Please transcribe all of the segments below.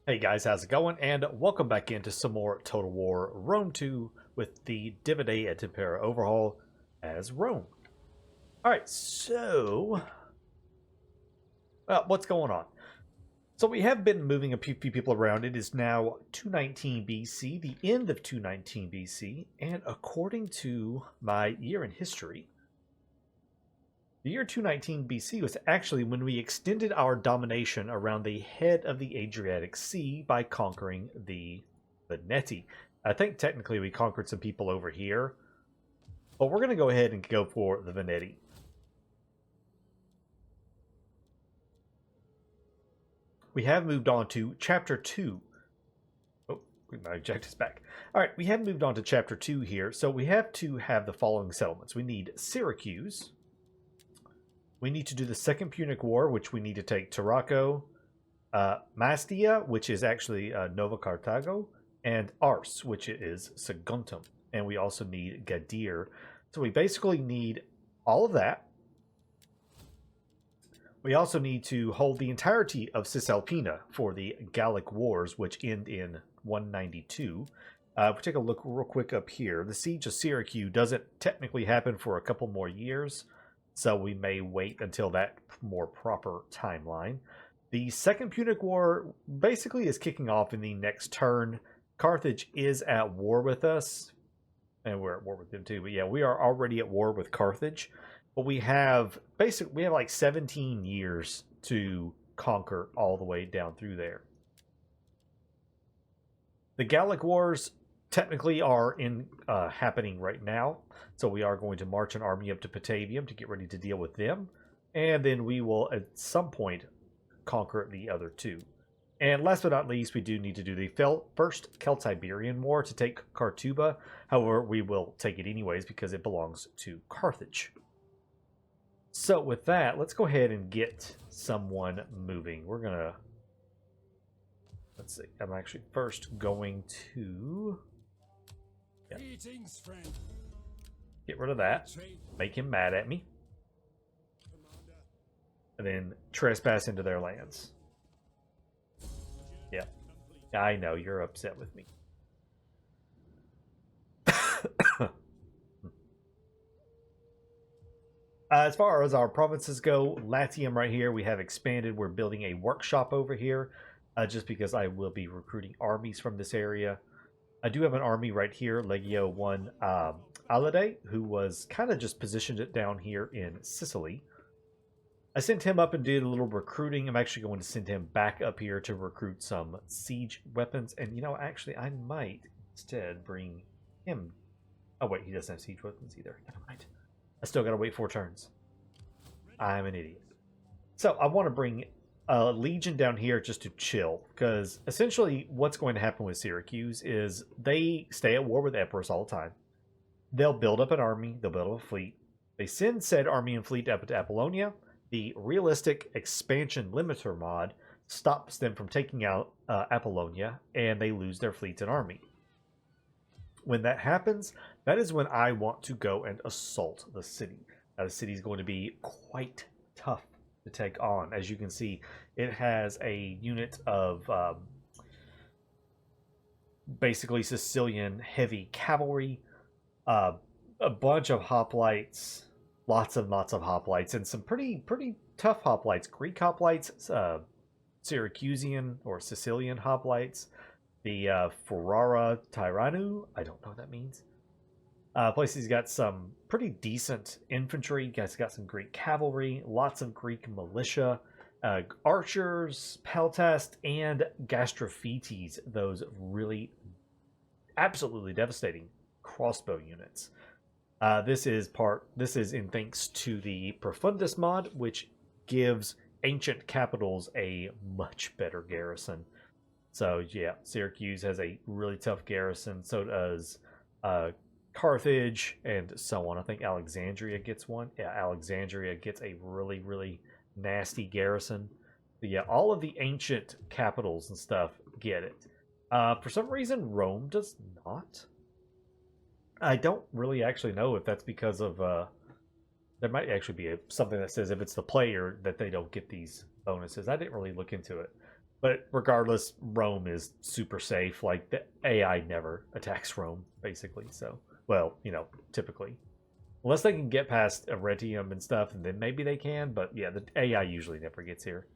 Hey guys, how's it going? And welcome back into some more Total War Rome 2 with the D.E.I Et Impera Overhaul as Rome. Alright, so... what's going on? So we have been moving a few people around. It is now 219 BC, the end of 219 BC, and according to my year in history, the year 219 BC was actually when we extended our domination around the head of the Adriatic Sea by conquering the Veneti. I think technically we conquered some people over here, but we're going to go ahead and go for the Veneti. We have moved on to Chapter 2. Oh, my objective's back. All right, we have moved on to Chapter 2 here, so we have to have the following settlements. We need Syracuse. We need to do the Second Punic War, which we need to take Tarraco, Mastia, which is actually Nova Carthago, and Ars, which is Saguntum. And we also need Gadir. So we basically need all of that. We also need to hold the entirety of Cisalpina for the Gallic Wars, which end in 192. If we take a look real quick up here, the Siege of Syracuse doesn't technically happen for a couple more years, so we may wait until that more proper timeline. The Second Punic War basically is kicking off in the next turn. Carthage is at war with us, and we're at war with them too. But yeah, we are already at war with Carthage. But we have like 17 years to conquer all the way down through there. The Gallic Wars technically are happening right now, so we are going to march an army up to Pavium to get ready to deal with them, and then we will at some point conquer the other two. And last but not least, we do need to do the first Celtiberian War to take Cartuba. However, we will take it anyways because it belongs to Carthage. So with that, let's go ahead and get someone moving. We're gonna, let's see, I'm actually first going to get rid of that, make him mad at me, and then trespass into their lands. Yeah, I know, you're upset with me. As far as our provinces go, Latium right here, we have expanded. We're building a workshop over here, just because I will be recruiting armies from this area. I do have an army right here, Legio 1 Alade, who was kind of just positioned it down here in Sicily. I sent him up and did a little recruiting. I'm actually going to send him back up here to recruit some siege weapons. And, you know, actually, I might instead bring him. Oh, wait, he doesn't have siege weapons either. Never mind. I still got to wait 4 turns. I'm an idiot. So I want to bring a legion down here just to chill, because essentially what's going to happen with Syracuse is they stay at war with Epirus all the time. They'll build up an army, they'll build up a fleet. They send said army and fleet up to Apollonia. The realistic expansion limiter mod stops them from taking out Apollonia, and they lose their fleets and army. When that happens, that is when I want to go and assault the city. Now, the city is going to be quite tough to take on. As you can see, it has a unit of basically Sicilian heavy cavalry, a bunch of hoplites, lots and lots of hoplites, and some pretty tough hoplites. Greek hoplites, Syracusian or Sicilian hoplites, the Ferrara Tyranu, I don't know what that means. Plus, he's got some pretty decent infantry. He's got some Greek cavalry, lots of Greek militia, archers, peltast, and gastrophetes. Those really absolutely devastating crossbow units. This is in thanks to the Profundis mod, which gives ancient capitals a much better garrison. So yeah, Syracuse has a really tough garrison. So does Carthage, and so on. I think Alexandria gets one. Yeah, Alexandria gets a really nasty garrison. But yeah, all of the ancient capitals and stuff get it. For some reason, Rome does not. I don't really actually know if that's because of... there might actually be something that says if it's the player that they don't get these bonuses. I didn't really look into it. But regardless, Rome is super safe. Like, the AI never attacks Rome, basically. So, well, you know, typically. Unless they can get past Arretium and stuff, and then maybe they can. But yeah, the AI usually never gets here.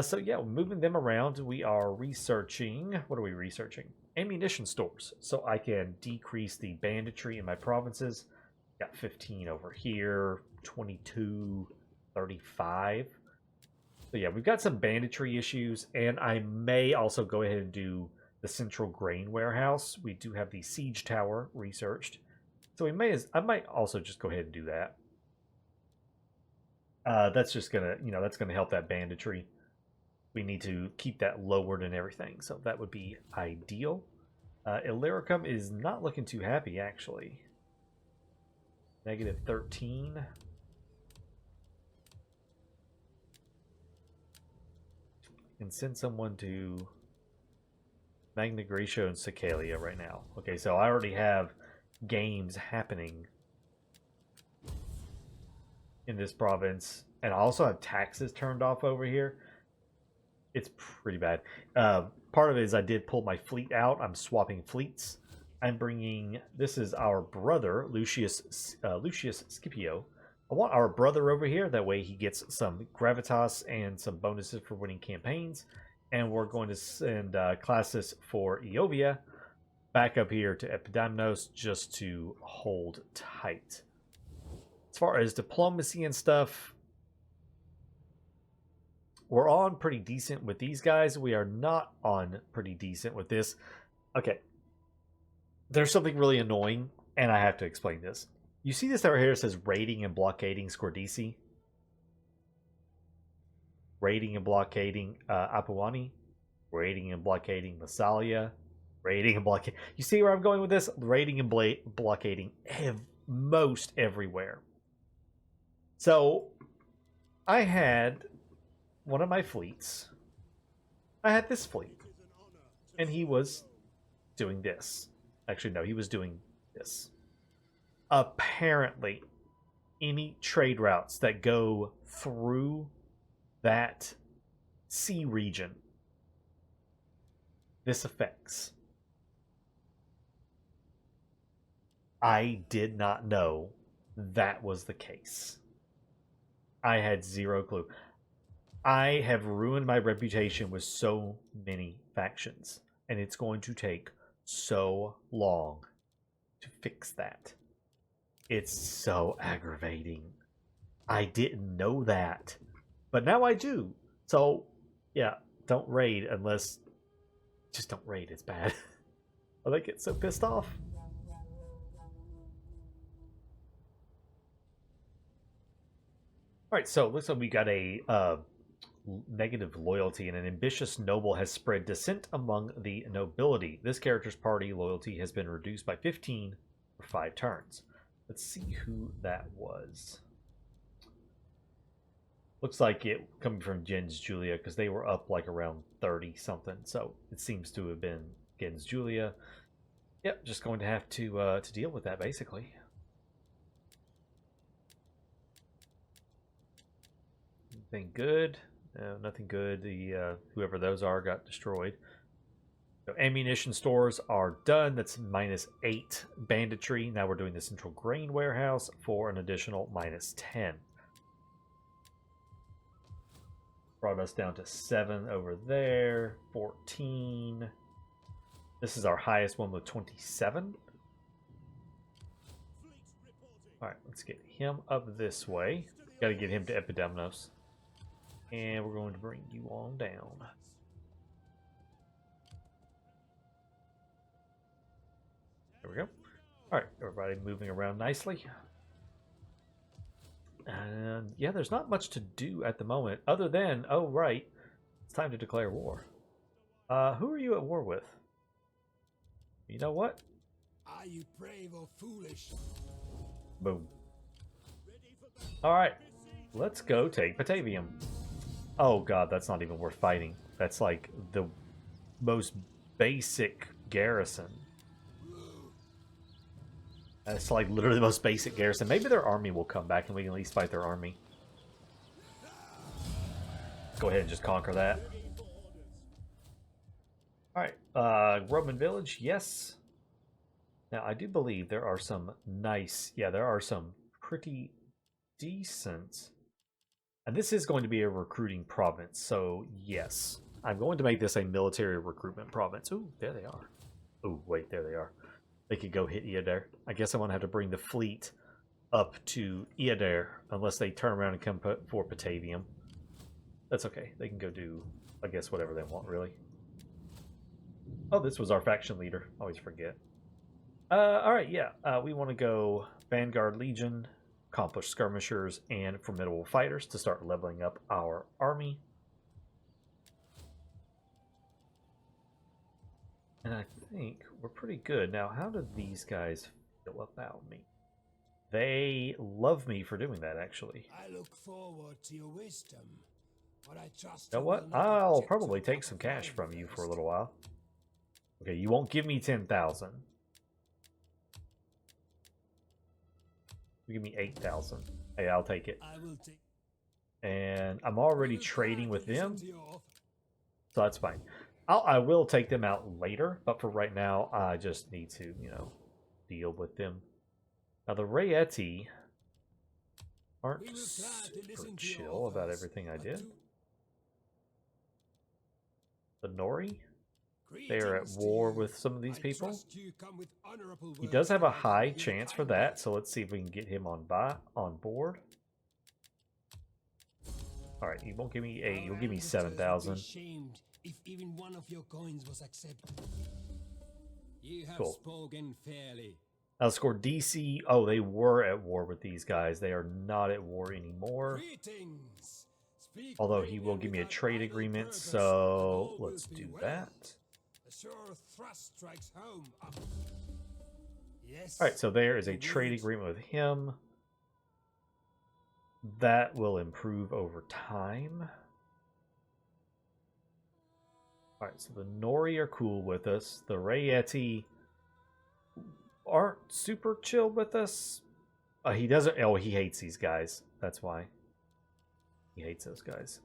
So yeah, moving them around, we are researching. What are we researching? Ammunition stores. So I can decrease the banditry in my provinces. Got 15 over here, 22, 35. So yeah, we've got some banditry issues, and I may also go ahead and do the central grain warehouse. We do have the siege tower researched, so I might also just go ahead and do that. That's just gonna, that's gonna help that banditry. We need to keep that lowered and everything, so that would be ideal. Illyricum is not looking too happy, actually. Negative 13. And send someone to Magna Graecia and Cicalia right now. Okay, so I already have games happening in this province, and I also have taxes turned off over here. It's pretty bad. Part of it is I did pull my fleet out. I'm swapping fleets. I'm bringing, this is our brother, Lucius Scipio. I want our brother over here. That way he gets some gravitas and some bonuses for winning campaigns. And we're going to send Classis for Eovia back up here to Epidamnos just to hold tight. As far as diplomacy and stuff, we're on pretty decent with these guys. We are not on pretty decent with this. Okay. There's something really annoying, and I have to explain this. You see this right here? It says raiding and blockading Scordisi. Raiding and blockading Apuani. Raiding and blockading Massalia. Raiding and blockading. You see where I'm going with this? Raiding and blockading most everywhere. So, I had one of my fleets. I had this fleet. And he was doing this. Actually, no, he was doing this. Apparently, any trade routes that go through that sea region, this affects. I did not know that was the case. I had zero clue. I have ruined my reputation with so many factions, and it's going to take so long to fix that. It's so aggravating. I didn't know that, but now I do. So, yeah, don't raid unless... Just don't raid, it's bad. I get so pissed off. Alright, so looks like we got a negative loyalty, and an ambitious noble has spread dissent among the nobility. This character's party loyalty has been reduced by 15 for 5 turns. Let's see who that was. Looks like it coming from Gens Julia, because they were up like around 30 something. So it seems to have been Gens Julia. Yep, just going to have to deal with that basically. Anything good? No, nothing good. The whoever those are got destroyed. So ammunition stores are done. That's -8 banditry. Now we're doing the central grain warehouse for an additional -10. Brought us down to 7 over there. 14. This is our highest one with 27. Alright, let's get him up this way. Gotta get him to Epidamnos. And we're going to bring you on down. There we go. Alright, everybody moving around nicely. And yeah, there's not much to do at the moment, other than, oh right, it's time to declare war. Who are you at war with? You know what? Are you brave or foolish? Boom. Alright, let's go take Pavium. Oh god, that's not even worth fighting. That's like the most basic garrison. That's like literally the most basic garrison. Maybe their army will come back and we can at least fight their army. Go ahead and just conquer that. All right, Roman village, yes. Now, I do believe there are some nice, yeah, there are some pretty decent. And this is going to be a recruiting province, so yes. I'm going to make this a military recruitment province. Ooh, there they are. Ooh, wait, there they are. They could go hit Eodair. I guess I'm going to have to bring the fleet up to Eodair, unless they turn around and come for Pavium. That's okay. They can go do, I guess, whatever they want, really. Oh, this was our faction leader. Always forget. Alright, yeah. We want to go Vanguard Legion, Accomplished Skirmishers, and Formidable Fighters to start leveling up our army. And I think we're pretty good. Now, how do these guys feel about me? They love me for doing that, actually. I look forward to your wisdom, but I trust You know what? I'll probably take some cash from you for a little while. Okay, you won't give me 10,000. You give me 8,000. Hey, I'll take it. And I'm already trading with them, so that's fine. I will take them out later, but for right now, I just need to, you know, deal with them. Now, the Rayeti aren't super chill about everything I did. The Nori, they are at war with some of these people. He does have a high chance for that, so let's see if we can get him on board. All right, he won't give me 8. He'll give me 7,000. If even one of your coins was accepted. You have Cool. spoken fairly. I'll score DC. Oh, they were at war with these guys. They are not at war anymore. Greetings. Speak Although he will give me a trade agreement, so let's do that. A sure thrust strikes home. Yes. All right, so there is a trade agreement with him. That will improve over time. All right, so the Nori are cool with us. The Rayeti aren't super chill with us. He doesn't. Oh, he hates these guys. That's why. He hates those guys.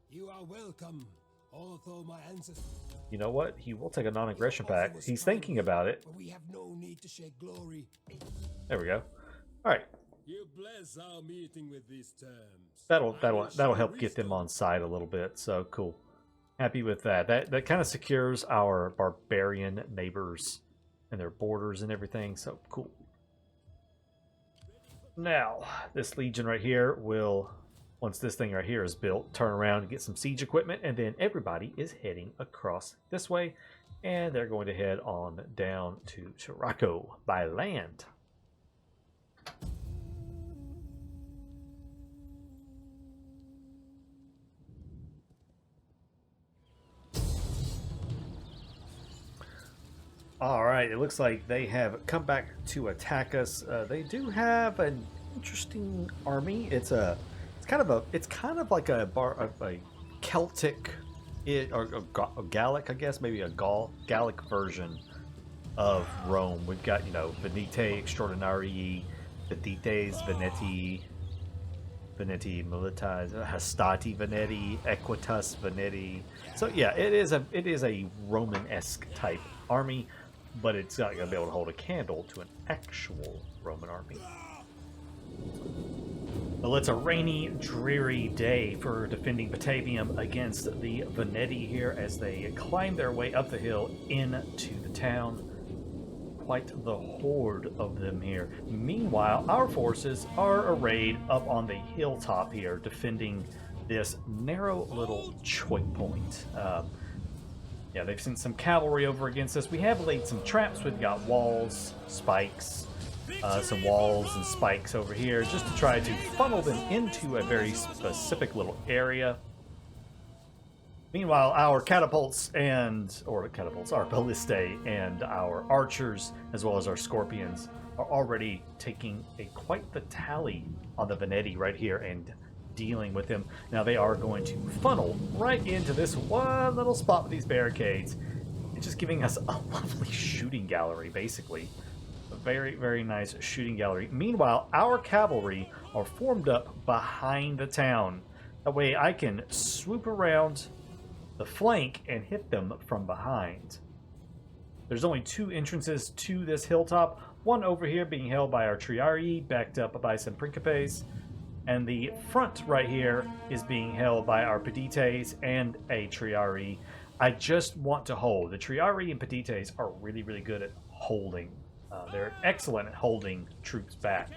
You are welcome. Although my ancestors. You know what? He will take a non-aggression pact. He's thinking about it. But we have no need to share glory. There we go. All right. You bless our meeting with these terms. That'll help get them on side a little bit. So cool. Happy with that. That kind of secures our barbarian neighbors and their borders and everything. So cool. Now, this legion right here will, once this thing right here is built, turn around and get some siege equipment, and then everybody is heading across this way, and they're going to head on down to Chiraco by land. All right, it looks like they have come back to attack us. They do have an interesting army. It's kind of like a Celtic, or a Gallic, I guess, maybe a Gallic version of Rome. We've got, you know, Venite Extraordinarii, Vedites Veneti Milites, Hastati Veneti, Equitas Veneti. So yeah, it is a Roman-esque type army, but it's not going to be able to hold a candle to an actual Roman army. Well, it's a rainy, dreary day for defending Pavium against the Veneti here as they climb their way up the hill into the town. Quite the horde of them here. Meanwhile, our forces are arrayed up on the hilltop here, defending this narrow little choke point. Yeah, they've sent some cavalry over against us. We have laid some traps. We've got walls, spikes, some walls and spikes over here just to try to funnel them into a very specific little area. Meanwhile, our catapults our ballistae and our archers, as well as our scorpions, are already taking quite the tally on the Veneti right here and dealing with them. Now they are going to funnel right into this one little spot with these barricades. It's just giving us a lovely shooting gallery, basically. A very, very nice shooting gallery. Meanwhile, our cavalry are formed up behind the town. That way I can swoop around the flank and hit them from behind. There's only 2 entrances to this hilltop. One over here being held by our Triarii, backed up by some Principes. And the front right here is being held by our Pedites and a Triarii. I just want to hold. The Triarii and Pedites are really, really good at holding. They're excellent at holding troops back.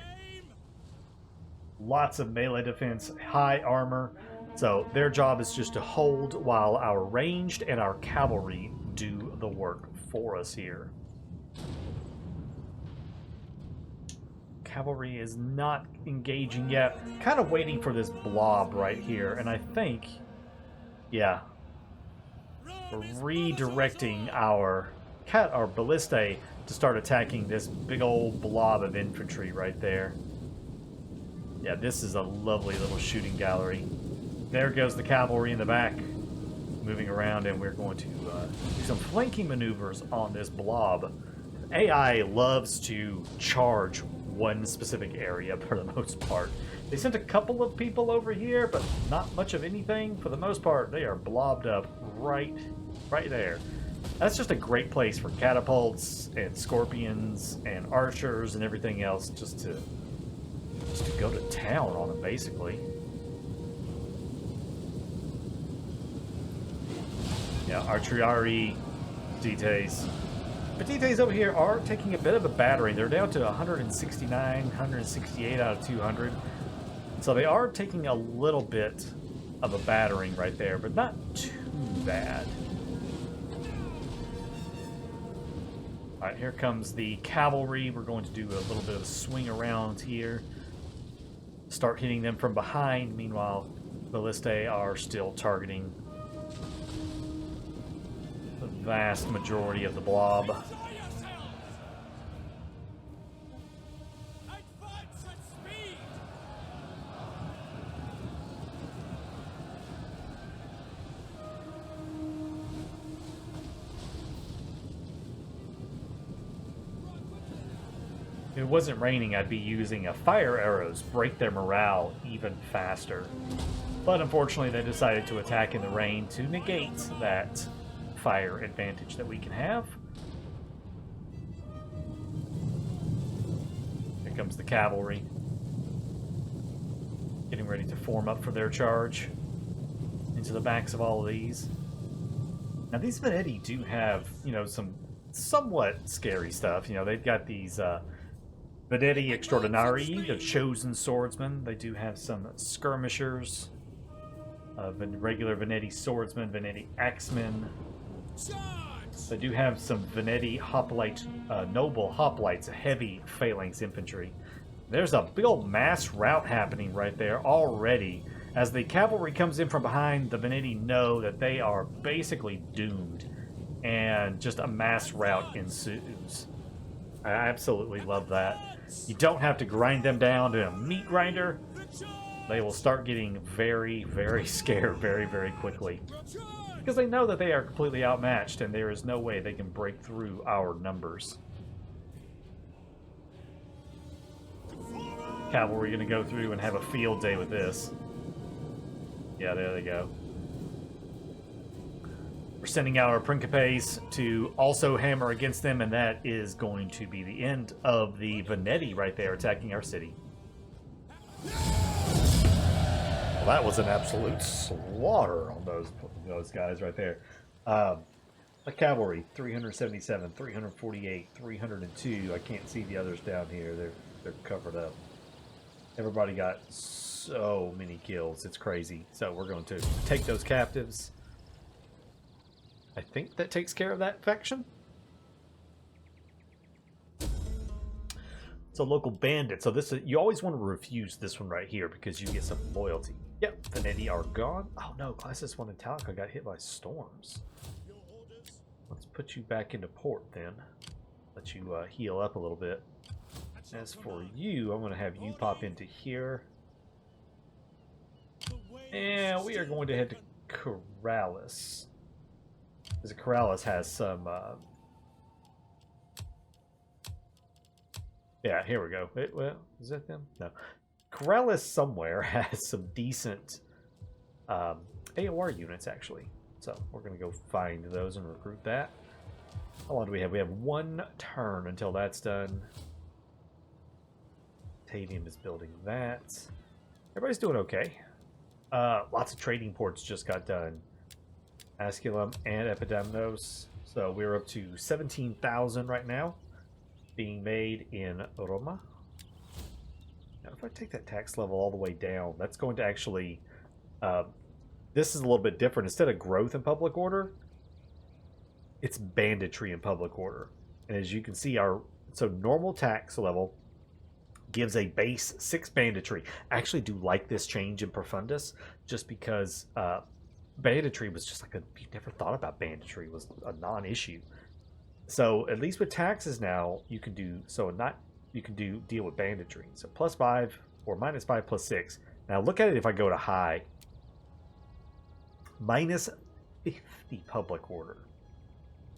Lots of melee defense, high armor. So their job is just to hold while our ranged and our cavalry do the work for us here. Cavalry is not engaging yet. Kind of waiting for this blob right here. And I think, yeah, we're redirecting our ballistae to start attacking this big old blob of infantry right there. Yeah, this is a lovely little shooting gallery. There goes the cavalry in the back, moving around, and we're going to do some flanking maneuvers on this blob. AI loves to charge one specific area for the most part. They sent a couple of people over here, but not much of anything. For the most part, they are blobbed up right there. That's just a great place for catapults and scorpions and archers and everything else just to go to town on them, basically. Yeah, our Triarii, Pedites. Pedites over here are taking a bit of a battering. They're down to 169, 168 out of 200. So they are taking a little bit of a battering right there, but not too bad. Alright, here comes the cavalry. We're going to do a little bit of a swing around here. Start hitting them from behind. Meanwhile, ballistae are still targeting the vast majority of the blob. If it wasn't raining, I'd be using fire arrows, break their morale even faster. But unfortunately, they decided to attack in the rain to negate that fire advantage that we can have. Here comes the cavalry, getting ready to form up for their charge into the backs of all of these. Now, these Veneti do have, you know, some somewhat scary stuff. You know, they've got these Veneti Extraordinari, the chosen swordsmen. They do have some skirmishers, regular Veneti swordsmen, Veneti axemen. They do have some Veneti hoplite, noble hoplites, heavy phalanx infantry. There's a big old mass rout happening right there already. As the cavalry comes in from behind, the Veneti know that they are basically doomed, and just a mass rout ensues. I absolutely love that. You don't have to grind them down to a meat grinder. They will start getting very, very scared very, very quickly, because they know that they are completely outmatched and there is no way they can break through our numbers. Cavalry going to go through and have a field day with this. Yeah, there they go. We're sending out our Principes to also hammer against them, and that is going to be the end of the Veneti right there attacking our city. Well, that was an absolute slaughter on those guys right there. The cavalry, 377, 348, 302. I can't see the others down here. They're covered up. Everybody got so many kills. It's crazy. So we're going to take those captives. I think that takes care of that faction. It's a local bandit. So this is, you always want to refuse this one right here because you get some loyalty. Yep, Veneti are gone. Oh no, Classis 1 Italica got hit by storms. Let's put you back into port then. Let you heal up a little bit. As for you, I'm going to have you pop into here. And we are going to head to Corrales. Because Corrales has some... yeah, here we go. Wait, well, is that them? No. Corrales somewhere has some decent AOR units, actually. So we're going to go find those and recruit that. How long do we have? We have 1 turn until that's done. Pavium is building that. Everybody's doing okay. Lots of trading ports just got done. Asculum and Epidamnos. So we're up to 17,000 right now being made in Roma. Now, if I take that tax level all the way down, that's going to actually... this is a little bit different. Instead of growth in public order, it's banditry in public order. And as you can see, our normal tax level gives a base 6 banditry. I actually do like this change in Profundis, just because banditry was just like you never thought about banditry, was a non-issue. So at least with taxes now, you can do deal with banditry. So +5 or -5 +6. Now look at it if I go to high. -50 public order.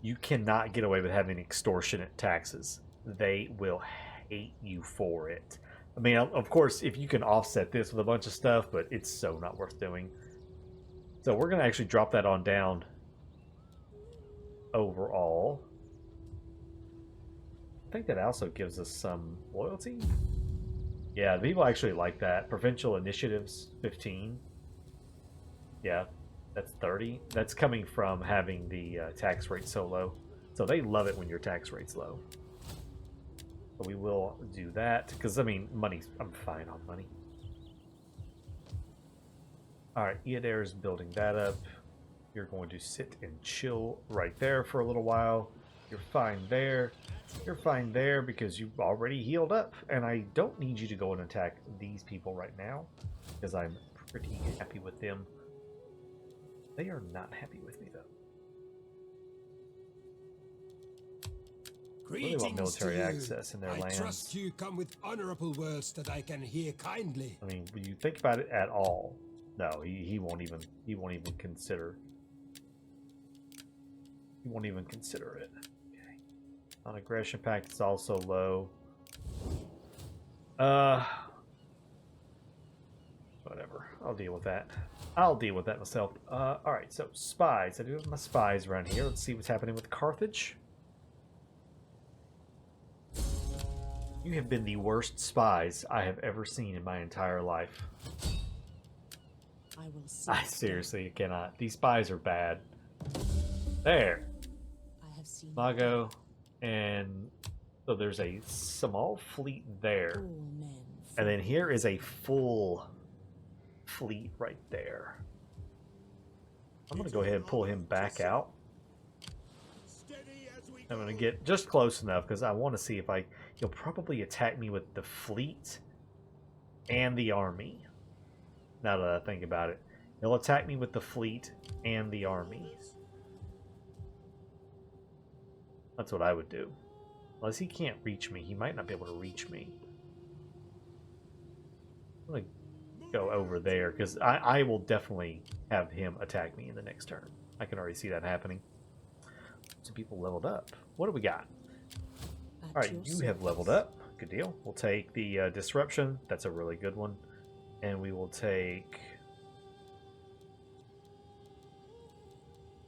You cannot get away with having extortionate taxes. They will hate you for it. I mean, of course, if you can offset this with a bunch of stuff, but it's so not worth doing. So we're going to actually drop that on down overall. I think that also gives us some loyalty. Yeah, people actually like that. Provincial initiatives, 15. Yeah, that's 30. That's coming from having the tax rate so low. So they love it when your tax rate's low. But we will do that, because, I mean, I'm fine on money. Alright, Eodair is building that up. You're going to sit and chill right there for a little while. You're fine there. You're fine there because you've already healed up. And I don't need you to go and attack these people right now, because I'm pretty happy with them. They are not happy with me, though. Really want military access in their lands. I trust you come with honorable words that I can hear kindly. I mean, when you think about it at all, no, he won't even consider. He won't even consider it. Okay. Non-aggression pact is also low. Whatever. I'll deal with that. I'll deal with that myself. Alright, so spies. I do have my spies around here. Let's see what's happening with Carthage. You have been the worst spies I have ever seen in my entire life. I seriously cannot. These spies are bad. There. I have seen Mago. And so there's a small fleet there. And then here is a full fleet right there. I'm going to go ahead and pull him back out. I'm going to get just close enough because I want to see if he'll probably attack me with the fleet and the army. Now that I think about it. He'll attack me with the fleet and the army. That's what I would do. Unless he can't reach me. He might not be able to reach me. I'm going to go over there because I will definitely have him attack me in the next turn. I can already see that happening. Some people leveled up. What do we got? Alright, you have leveled up. Good deal. We'll take the Disruption. That's a really good one. And we will take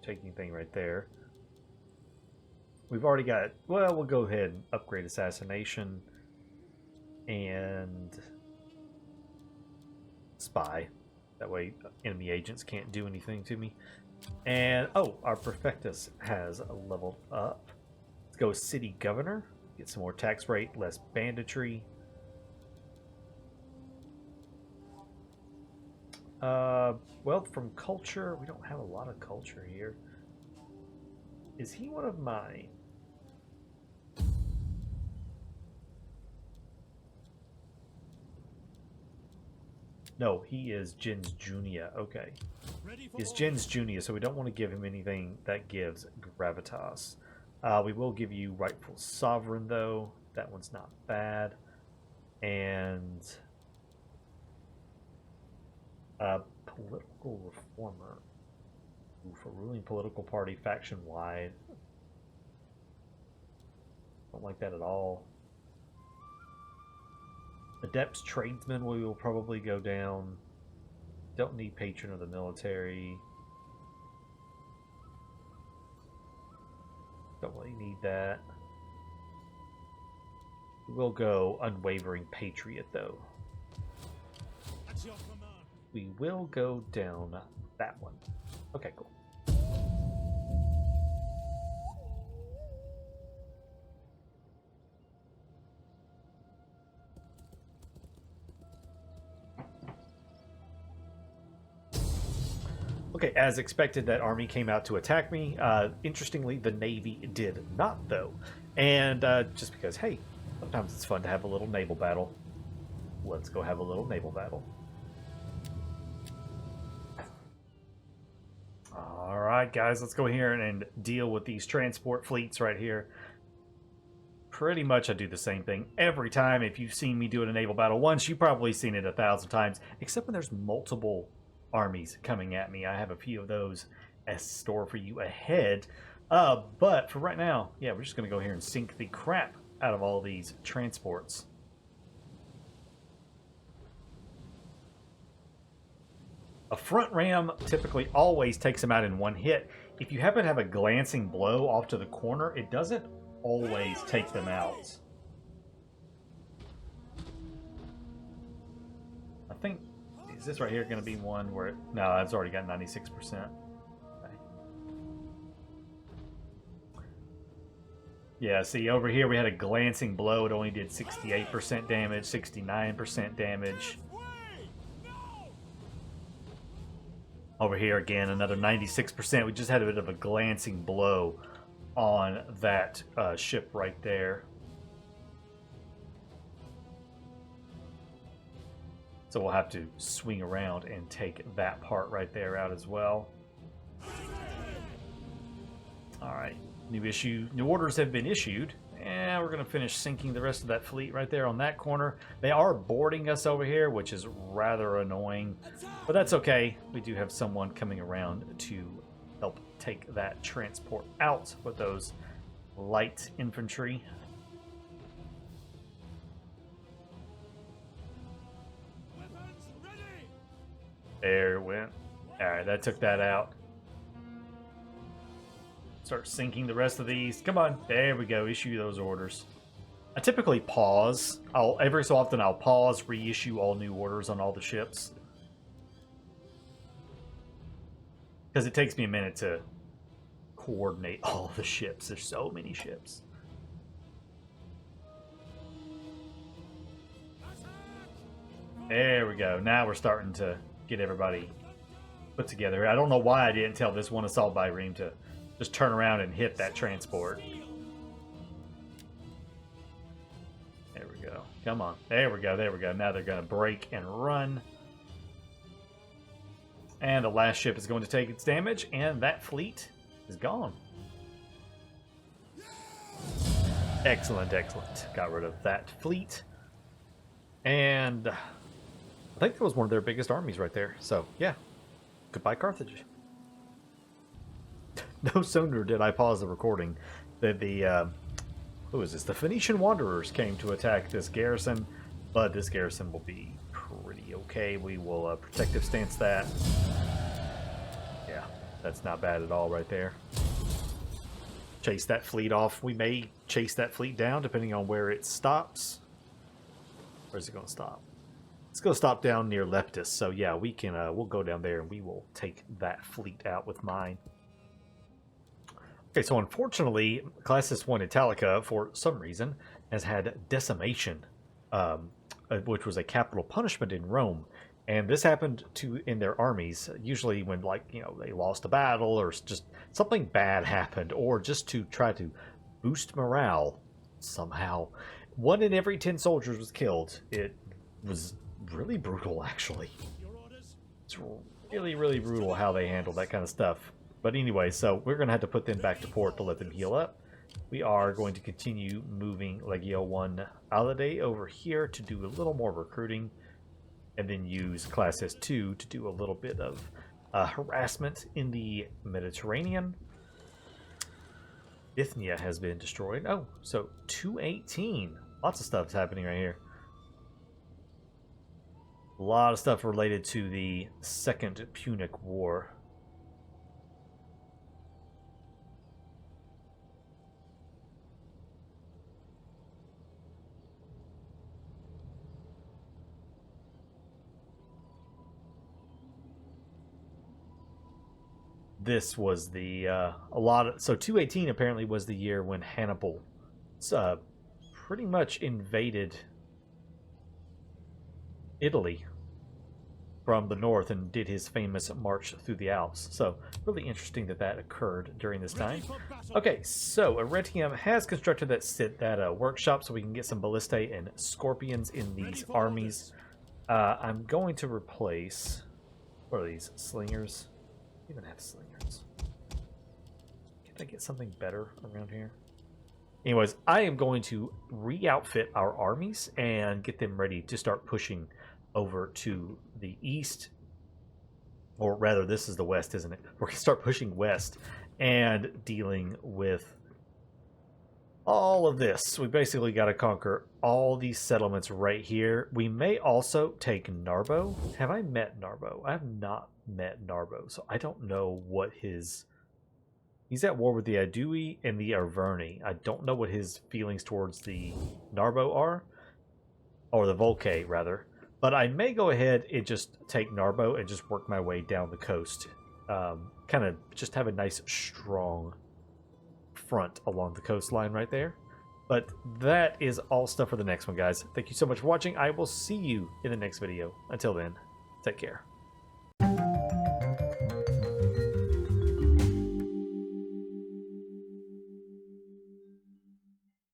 anything right there. We've already got... Well, we'll go ahead and upgrade Assassination. And Spy. That way enemy agents can't do anything to me. And, oh, our Perfectus has leveled up. Let's go City Governor. Get some more tax rate, less banditry. Wealth from culture. We don't have a lot of culture here. Is he one of mine? No, he is Gens Junia. Okay. He's Gens Junia, so we don't want to give him anything that gives gravitas. We will give you rightful sovereign, though. That one's not bad. And political reformer. Ooh, for ruling political party faction wide. Don't like that at all. Adept tradesman, we will probably go down. Don't need patron of the military. Don't really need that. We'll go Unwavering Patriot, though. At your command. We will go down that one. Okay, cool. Okay, as expected, that army came out to attack me. Interestingly, the Navy did not, though. And just because, hey, sometimes it's fun to have a little naval battle. Let's go have a little naval battle. Alright, guys, let's go here and deal with these transport fleets right here. Pretty much I do the same thing every time. If you've seen me do a naval battle once, you've probably seen it 1,000 times, except when there's multiple armies coming at me. I have a few of those as store for you ahead. But for right now, yeah, we're just going to go here and sink the crap out of all these transports. A front ram typically always takes them out in one hit. If you happen to have a glancing blow off to the corner, it doesn't always take them out. I think, is this right here going to be one where it, no, it's already got 96%. Okay. Yeah, see, over here we had a glancing blow. It only did 68% damage, 69% damage. Over here again, another 96%. We just had a bit of a glancing blow on that ship right there. So we'll have to swing around and take that part right there out as well. Alright, new orders have been issued. And we're going to finish sinking the rest of that fleet right there on that corner. They are boarding us over here, which is rather annoying. But that's okay. We do have someone coming around to help take that transport out with those light infantry. There it went. Alright, that took that out. Start sinking the rest of these. Come on. There we go. Issue those orders. I typically pause. Every so often I'll pause, reissue all new orders on all the ships. Because it takes me a minute to coordinate all the ships. There's so many ships. There we go. Now we're starting to get everybody put together. I don't know why I didn't tell this one assault bireme to just turn around and hit that transport. There we go. Come on. There we go. There we go. Now they're going to break and run. And the last ship is going to take its damage, and that fleet is gone. Excellent, excellent. Got rid of that fleet. And I think that was one of their biggest armies right there. So, yeah. Goodbye, Carthage. No sooner did I pause the recording that the, who is this? The Phoenician Wanderers came to attack this garrison, but this garrison will be pretty okay. We will protective stance that. Yeah, that's not bad at all right there. Chase that fleet off. We may chase that fleet down depending on where it stops. Where's it going to stop? It's going to stop down near Leptis. So yeah, we can. We'll go down there and we will take that fleet out with mine. Okay, so unfortunately, Classis 1 Italica, for some reason, has had decimation, which was a capital punishment in Rome. And this happened in their armies, usually when, like, you know, they lost a battle or just something bad happened, or just to try to boost morale somehow. 1 in every 10 soldiers was killed. It was really brutal, actually. It's really, really brutal how they handle that kind of stuff. But anyway, so we're going to have to put them back to port to let them heal up. We are going to continue moving Legio 1 Alade over here to do a little more recruiting. And then use Classis 2 to do a little bit of harassment in the Mediterranean. Bithynia has been destroyed. Oh, so 218. Lots of stuff's happening right here. A lot of stuff related to the Second Punic War. this was the so 218 apparently was the year when Hannibal pretty much invaded Italy from the north and did his famous march through the Alps. So really interesting that that occurred during this time. Okay, so Arretium has constructed that workshop so we can get some ballistae and scorpions in these armies. I'm going to replace, what are these, slingers? I don't even have slingers. Can I get something better around here? Anyways, I am going to re-outfit our armies and get them ready to start pushing over to the east, or rather this is the west, isn't it? We're going to start pushing west and dealing with all of this. We basically got to conquer all these settlements right here. We may also take Narbo. Have I met Narbo? I have not met Narbo, so I don't know what his... He's at war with the Idui and the Arverni. I don't know what his feelings towards the Narbo are, or the Volcae rather. But I may go ahead and just take Narbo and just work my way down the coast. Kind of just have a nice, strong front along the coastline right there. But that is all stuff for the next one, guys. Thank you so much for watching. I will see you in the next video. Until then, take care.